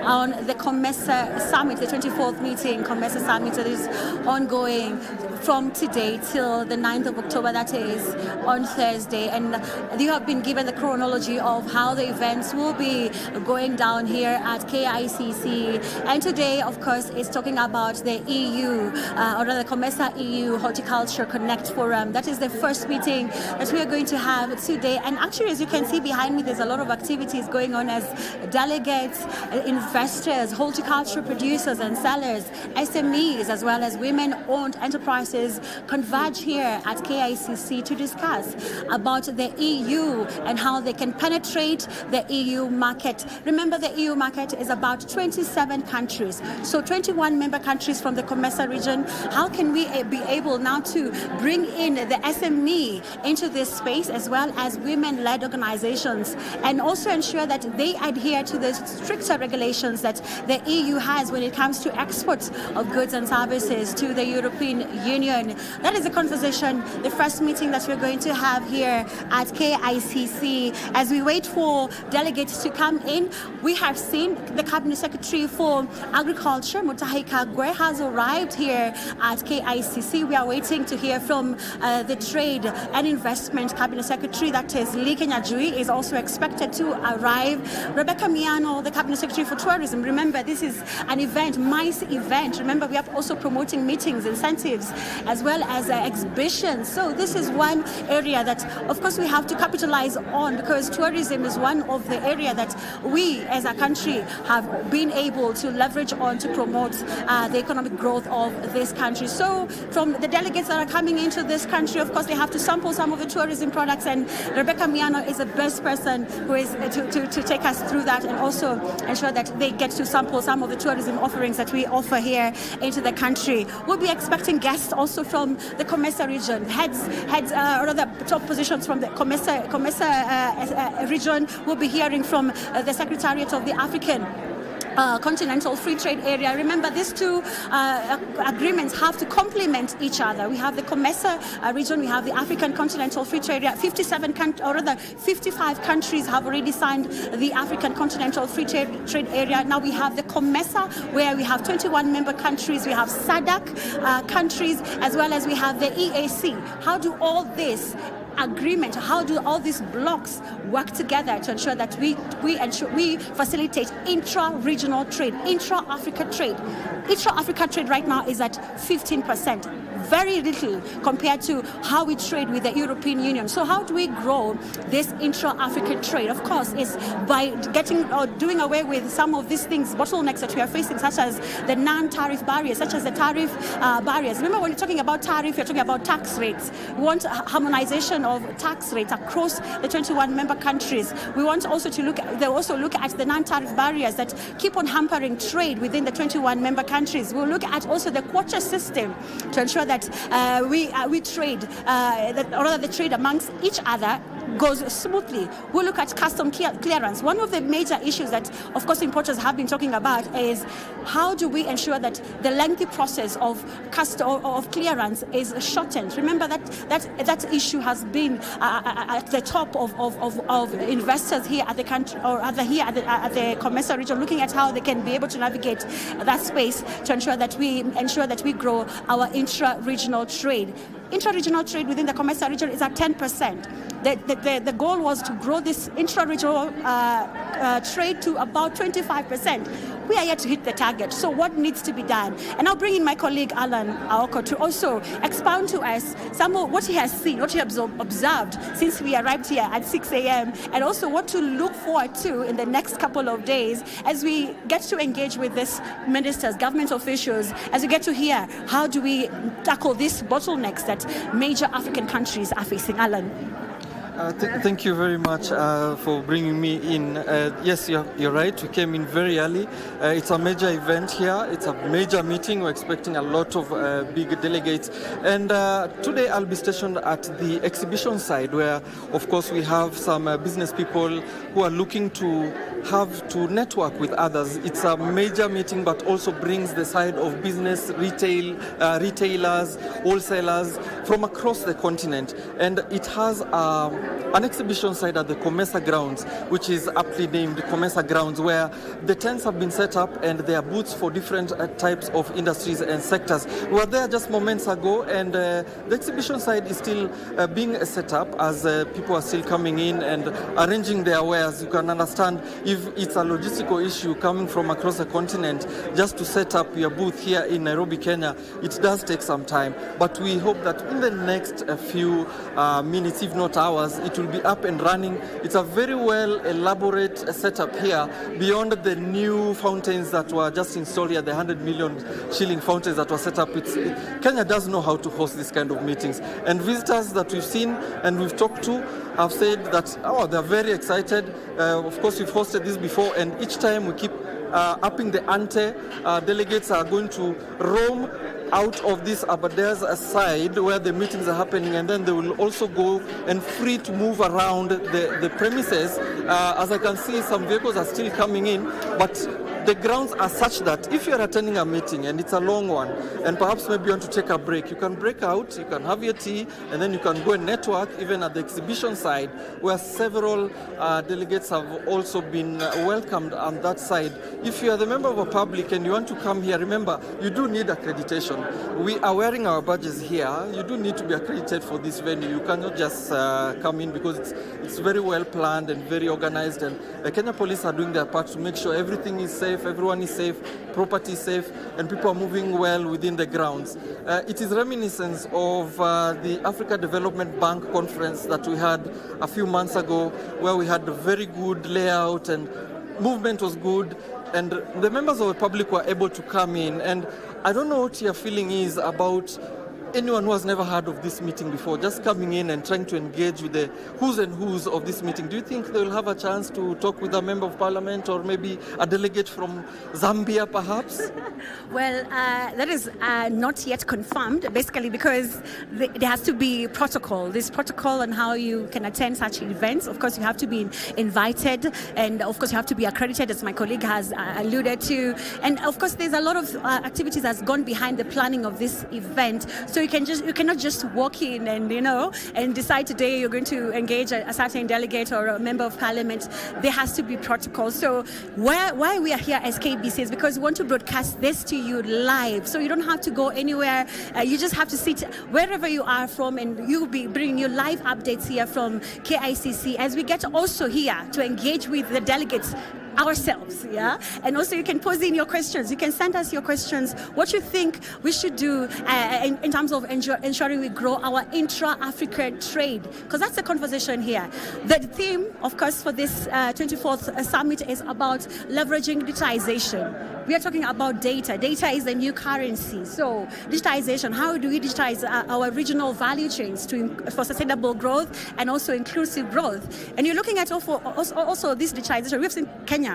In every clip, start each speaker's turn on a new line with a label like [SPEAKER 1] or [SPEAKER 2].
[SPEAKER 1] on the COMESA Summit, the 24th meeting, COMESA Summit that is ongoing from today till the 9th of October, that is on Thursday. And you have been given the chronology of how the events will be going down here at KICC. And today, of course, is talking about the EU, or rather COMESA EU Horticulture Connect Forum. That is the first meeting that we are going to have today. And actually, as you can see behind me, there's a lot of activities going on as delegates, investors, horticulture producers and sellers, SMEs, as well as women-owned enterprises converge here at KICC to discuss about the EU and how they can penetrate the EU market. Remember, the EU market is about 27 countries, so 21 member countries from the COMESA region. How can we be able now to bring in the SME into this space, as well as women-led organizations, and also ensure that they adhere to the stricter regulations that the EU has when it comes to exports of goods and services to the European Union? That is a conversation, the first meeting that we're going to have here at KICC. As we wait for delegates to come in, we have seen the Cabinet Secretary for Agriculture, Mutahi Kagwe, has arrived here at KICC. We are waiting to hear from the Trade and Investment Cabinet Secretary, that is Lee Kenyajui, is also expected to arrive. Rebecca Miano, the Cabinet Secretary for Tourism. Remember, this is an event, MICE event. Remember, we are also promoting meetings, incentives, as well as exhibitions. So this is one area that, of course, we have to capitalize on, because tourism is one of the area that we as a country have been able to leverage on to promote the economic growth of this country. So from the delegates that are coming into this country, of course, they have to sample some of the tourism products, and Rebecca Miano is the best person who is to take us through that, and also ensure that they get to sample some of the tourism offerings that we offer here into the country. We'll be expecting guests also from the COMESA region, heads or other top positions from the COMESA region. We'll be hearing from the Secretariat of the African Continental Free Trade Area. Remember, these two agreements have to complement each other. We have the COMESA region, we have the African Continental Free Trade Area. 55 countries have already signed the African Continental Free Trade Area. Now we have the COMESA, where we have 21 member countries. We have SADC countries, as well as we have the EAC. How do all this agreement, how do all these blocks work together to ensure that we facilitate intra-regional trade, intra-Africa trade? Intra-Africa trade right now is at 15%. Very little compared to how we trade with the European Union. So how do we grow this intra-African trade? Of course, it's by getting or doing away with some of these things, bottlenecks that we are facing, such as the non-tariff barriers, such as the tariff barriers. Remember, when you're talking about tariff, you're talking about tax rates. We want harmonization of tax rates across the 21 member countries. We want also to look at the non-tariff barriers that keep on hampering trade within the 21 member countries. We'll look at also the quota system to ensure that we trade, the trade amongst each other goes smoothly. We'll look at custom clearance. One of the major issues that, of course, importers have been talking about is how do we ensure that the lengthy process of clearance is shortened. Remember that issue has been at the top of investors here at the country, or rather here at the COMESA region, looking at how they can be able to navigate that space to ensure that we grow our intra-regional trade. Intra-regional trade within the COMESA region is at 10%. The goal was to grow this intra-regional trade to about 25%. We are yet to hit the target. So what needs to be done? And I'll bring in my colleague Alan Aoko to also expound to us some of what he has seen, what he has observed since we arrived here at 6 a.m. and also what to look forward to in the next couple of days as we get to engage with these ministers, government officials, as we get to hear how do we tackle these bottlenecks that major African countries are facing. Alan.
[SPEAKER 2] Thank you very much for bringing me in. Yes, you're right. We came in very early. It's a major event here. It's a major meeting. We're expecting a lot of big delegates. And today I'll be stationed at the exhibition side where, of course, we have some business people who are looking to have to network with others. It's a major meeting, but also brings the side of business, retailers, wholesalers from across the continent. And it has an exhibition site at the COMESA grounds, which is aptly named COMESA grounds, where the tents have been set up and there are booths for different types of industries and sectors. We were there just moments ago, and the exhibition site is still being set up as people are still coming in and arranging their wares. You can understand if it's a logistical issue coming from across the continent, just to set up your booth here in Nairobi, Kenya, it does take some time. But we hope that in the next few minutes, if not hours, it will be up and running. It's a very well elaborate setup here, beyond the new fountains that were just installed here, the 100 million shilling fountains that were set up. Kenya does know how to host this kind of meetings. And visitors that we've seen and we've talked to have said that, they're very excited. Of course, we've hosted this before, and each time we keep upping the ante. Delegates are going to roam out of this Aberdares side where the meetings are happening, and then they will also go and free to move around the premises. As I can see, some vehicles are still coming in, but the grounds are such that if you're attending a meeting and it's a long one, and perhaps maybe you want to take a break, you can break out, you can have your tea, and then you can go and network even at the exhibition side, where several delegates have also been welcomed on that side. If you are the member of a public and you want to come here, remember, you do need accreditation. We are wearing our badges here. You do need to be accredited for this venue. You cannot just come in, because it's very well planned and very organized, and the Kenya Police are doing their part to make sure everything is safe, everyone is safe, property is safe, and people are moving well within the grounds. It is reminiscence of the Africa Development Bank conference that we had a few months ago, where we had a very good layout and movement was good, and the members of the public were able to come in. And I don't know what your feeling is about anyone who has never heard of this meeting before, just coming in and trying to engage with the who's and who's of this meeting. Do you think they will have a chance to talk with a member of parliament, or maybe a delegate from Zambia, perhaps?
[SPEAKER 1] Well, that is not yet confirmed, basically because there has to be protocol. This protocol on how you can attend such events. Of course, you have to be invited, and of course, you have to be accredited, as my colleague has alluded to. And of course, there's a lot of activities that's gone behind the planning of this event. So you cannot just walk in and and decide today you're going to engage a certain delegate or a member of parliament. There has to be protocol. So why we are here as KBC is because we want to broadcast this to you live. So you don't have to go anywhere. You just have to sit wherever you are from, and you'll be bringing you live updates here from KICC as we get also here to engage with the delegates ourselves, and also you can pose in your questions. You can send us your questions, what you think we should do in terms of ensuring we grow our intra-Africa trade, because that's the conversation here. The theme, of course, for this 24th summit is about leveraging digitization. We are talking about data. Data is the new currency. So digitization, how do we digitize our regional value chains for sustainable growth and also inclusive growth? And you're looking at also this digitization. We've seen Kenya,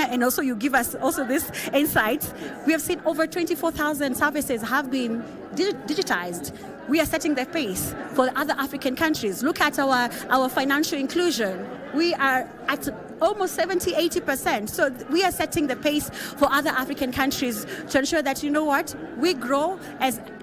[SPEAKER 1] and also you give us also this insights. We have seen over 24,000 services have been digitized. We are setting the pace for other African countries. Look at our financial inclusion. We are at almost 70-80%. So we are setting the pace for other African countries to ensure that, we grow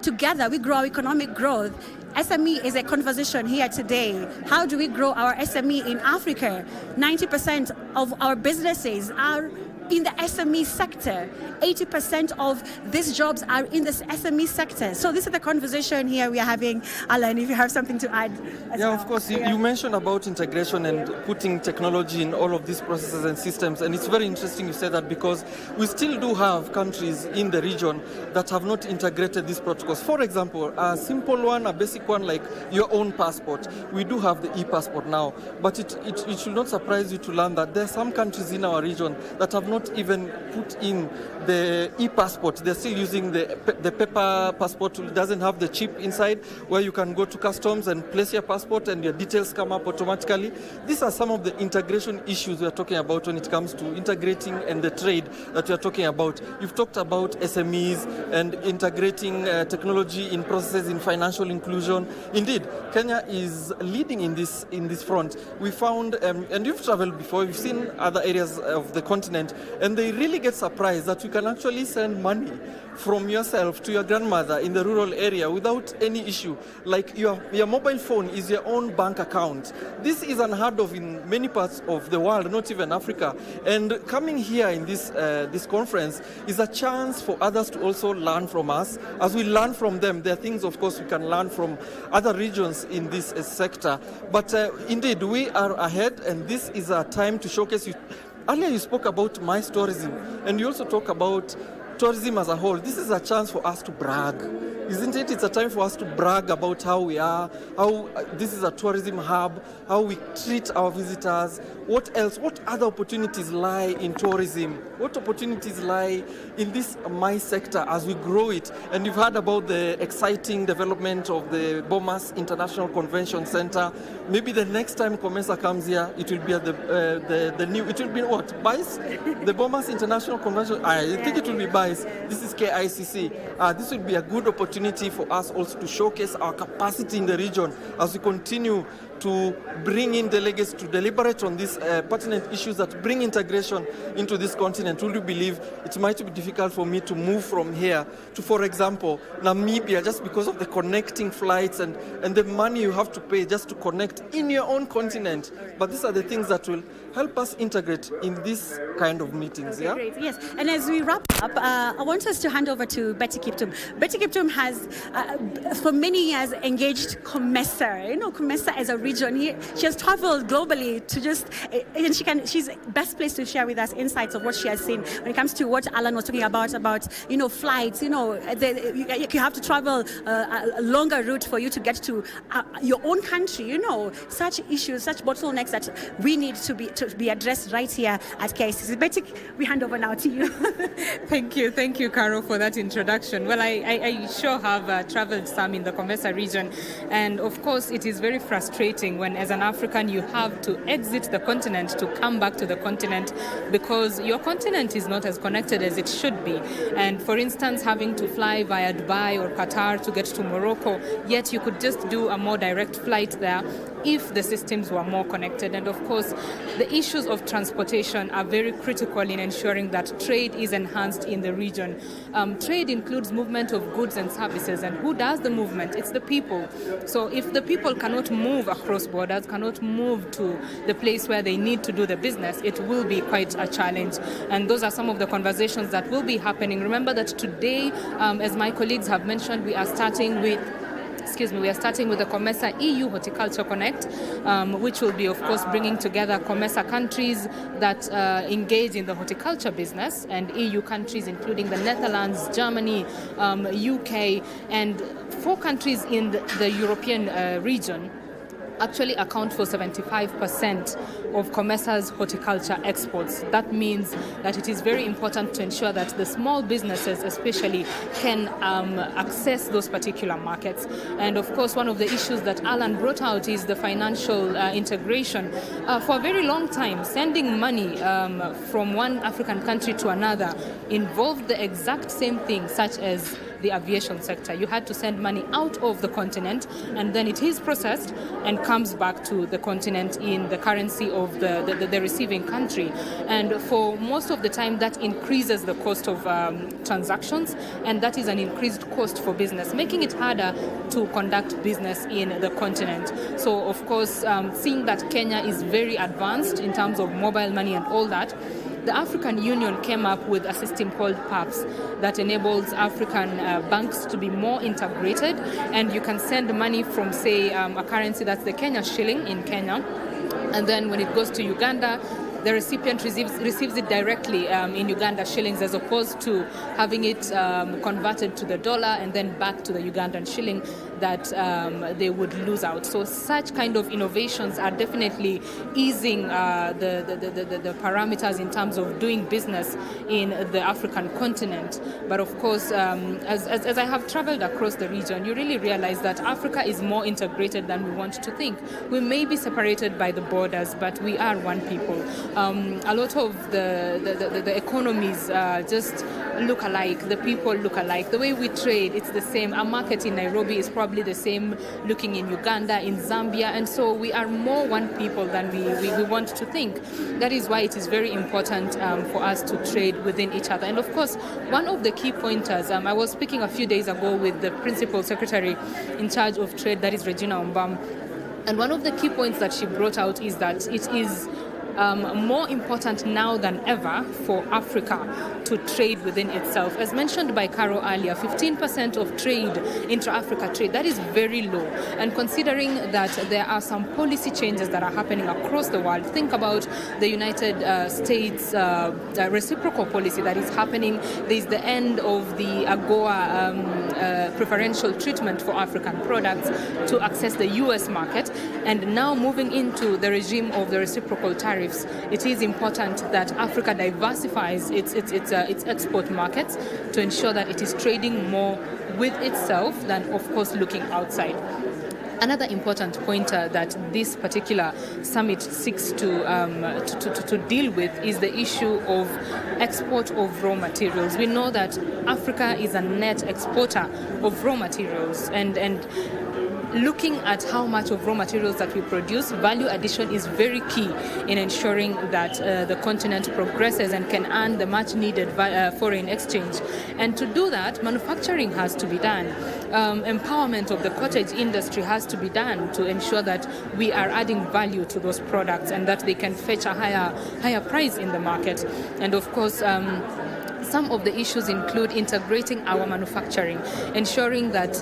[SPEAKER 1] together, we grow our economic growth. SME is a conversation here today. How do we grow our SME in Africa? 90% of our businesses are in the SME sector. 80% of these jobs are in the SME sector. So this is the conversation here we are having. Alan, if you have something to add.
[SPEAKER 2] Of course. You mentioned about integration and putting technology in all of these processes and systems. And it's very interesting you said that, because we still do have countries in the region that have not integrated these protocols. For example, a simple one, a basic one like your own passport. We do have the e-passport now. But it should not surprise you to learn that there are some countries in our region that have not even put in the e-passport. They're still using the paper passport. It doesn't have the chip inside where you can go to customs and place your passport and your details come up automatically. These are some of the integration issues we are talking about when it comes to integrating and the trade that we are talking about. You've talked about SMEs and integrating technology in processes in financial inclusion. Indeed, Kenya is leading in this front. We found, and you've traveled before, you've seen other areas of the continent And they really get surprised that you can actually send money from yourself to your grandmother in the rural area without any issue. Like your mobile phone is your own bank account. This is unheard of in many parts of the world, not even Africa. And coming here in this conference is a chance for others to also learn from us. As we learn from them, there are things, of course, we can learn from other regions in this sector. But indeed, we are ahead, and this is a time to showcase you. Earlier you spoke about MICE tourism, and you also talk about tourism as a whole. This is a chance for us to brag. Isn't it? It's a time for us to brag about how we are, how this is a tourism hub, how we treat our visitors. What else? What other opportunities lie in tourism? What opportunities lie in this MICE sector as we grow it? And you've heard about the exciting development of the Bomas International Convention Center. Maybe the next time COMESA comes here, it will be at the new, it will be what? BICE? The Bomas International Convention, I think it will be BICE. This is KICC. This will be a good opportunity for us also to showcase our capacity in the region as we continue to bring in delegates to deliberate on these pertinent issues that bring integration into this continent. Would you believe it might be difficult for me to move from here to, for example, Namibia, just because of the connecting flights and the money you have to pay just to connect in your own continent. But these are the things that will help us integrate in this kind of meetings.
[SPEAKER 1] Okay,
[SPEAKER 2] yeah?
[SPEAKER 1] great. Yes. And as we wrap up, I want us to hand over to Betty Kiptum. Betty Kiptum has, for many years, engaged COMESA. You know, COMESA as a region. She has traveled globally to just, and she's best placed to share with us insights of what she has seen when it comes to what Alan was talking about, you know, flights. You know, you have to travel a longer route for you to get to your own country. You know, such issues, such bottlenecks that we need to be addressed right here at KCC. Betty, we hand over now to you.
[SPEAKER 3] Thank you, Carol, for that introduction. Well, I sure have traveled some in the COMESA region, and of course, it is very frustrating when, as an African, you have to exit the continent to come back to the continent because your continent is not as connected as it should be. And for instance, having to fly via Dubai or Qatar to get to Morocco, yet you could just do a more direct flight there if the systems were more connected. And of course, the issues of transportation are very critical in ensuring that trade is enhanced in the region. Trade includes movement of goods and services, and who does the movement? It's the people. So if the people cannot move across borders, cannot move to the place where they need to do the business, it will be quite a challenge. And those are some of the conversations that will be happening. Remember that today, as my colleagues have mentioned, we are starting with the COMESA EU Horticulture Connect, which will be, of course, bringing together COMESA countries that engage in the horticulture business and EU countries, including the Netherlands, Germany, UK, and 4 countries in the European region actually account for 75% of COMESA's horticulture exports. That means that it is very important to ensure that the small businesses especially can access those particular markets. And of course, one of the issues that Alan brought out is the financial integration. For a very long time, sending money from one African country to another involved the exact same thing, such as the aviation sector. You had to send money out of the continent, and then it is processed and comes back to the continent in the currency of the receiving country. And for most of the time, that increases the cost of transactions, and that is an increased cost for business, making it harder to conduct business in the continent. So, of course, seeing that Kenya is very advanced in terms of mobile money and all that, the African Union came up with a system called PAPS that enables African banks to be more integrated, and you can send money from, say, a currency that's the Kenya shilling in Kenya, and then when it goes to Uganda, the recipient receives it directly in Uganda shillings, as opposed to having it converted to the dollar and then back to the Ugandan shilling that they would lose out. So such kind of innovations are definitely easing the parameters in terms of doing business in the African continent. But of course, as I have traveled across the region, you really realize that Africa is more integrated than we want to think. We may be separated by the borders, but we are one people. A lot of the economies just look alike, the people look alike, the way we trade, it's the same. Our market in Nairobi is probably the same looking in Uganda, in Zambia, and so we are more one people than we want to think. That is why it is very important for us to trade within each other. And of course, one of the key pointers, I was speaking a few days ago with the Principal Secretary in charge of trade, that is Regina Ombam, and one of the key points that she brought out is that it is more important now than ever for Africa to trade within itself. As mentioned by Caro earlier, 15% of trade, intra-Africa trade, that is very low. And considering that there are some policy changes that are happening across the world, think about the United States reciprocal policy that is happening. There is the end of the AGOA preferential treatment for African products to access the US market, and now moving into the regime of the reciprocal tariffs. It is important that Africa diversifies its export markets to ensure that it is trading more with itself than, of course, looking outside. Another important pointer that this particular summit seeks to deal with is the issue of export of raw materials. We know that Africa is a net exporter of raw materials, and looking at how much of raw materials that we produce, value addition is very key in ensuring that the continent progresses and can earn the much needed foreign exchange. And to do that, manufacturing has to be done. Empowerment of the cottage industry has to be done to ensure that we are adding value to those products and that they can fetch a higher price in the market. And of course, some of the issues include integrating our manufacturing, ensuring that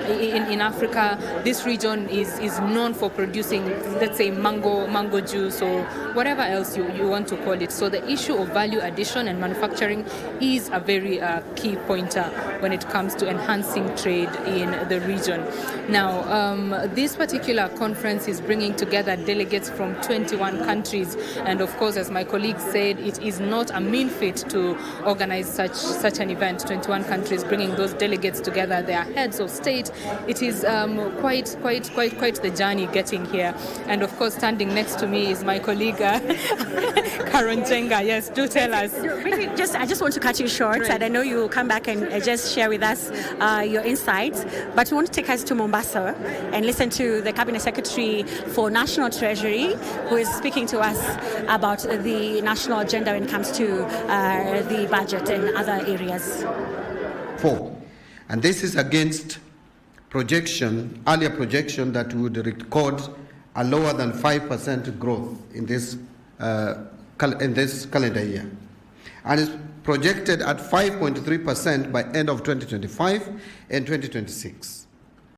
[SPEAKER 3] in Africa, this region is known for producing, let's say, mango juice or whatever else you want to call it. So the issue of value addition and manufacturing is a very key pointer when it comes to enhancing trade in the region. Now, this particular conference is bringing together delegates from 21 countries, and of course, as my colleague said, it is not a mean feat to organize such an event. 21 countries bringing those delegates together, they are heads of state. It is quite the journey getting here. And of course, standing next to me is my colleague Karen Jenga. Yes, do tell us.
[SPEAKER 1] I just want to cut you short, and I know you will come back and just share with us your insights. But we want to take us to Mombasa and listen to the Cabinet Secretary for National Treasury, who is speaking to us about the national agenda when it comes to the budget and other areas.
[SPEAKER 4] 4. And this is against earlier projection that would record a lower than 5% growth in this calendar year. And is projected at 5.3% by end of 2025 and 2026.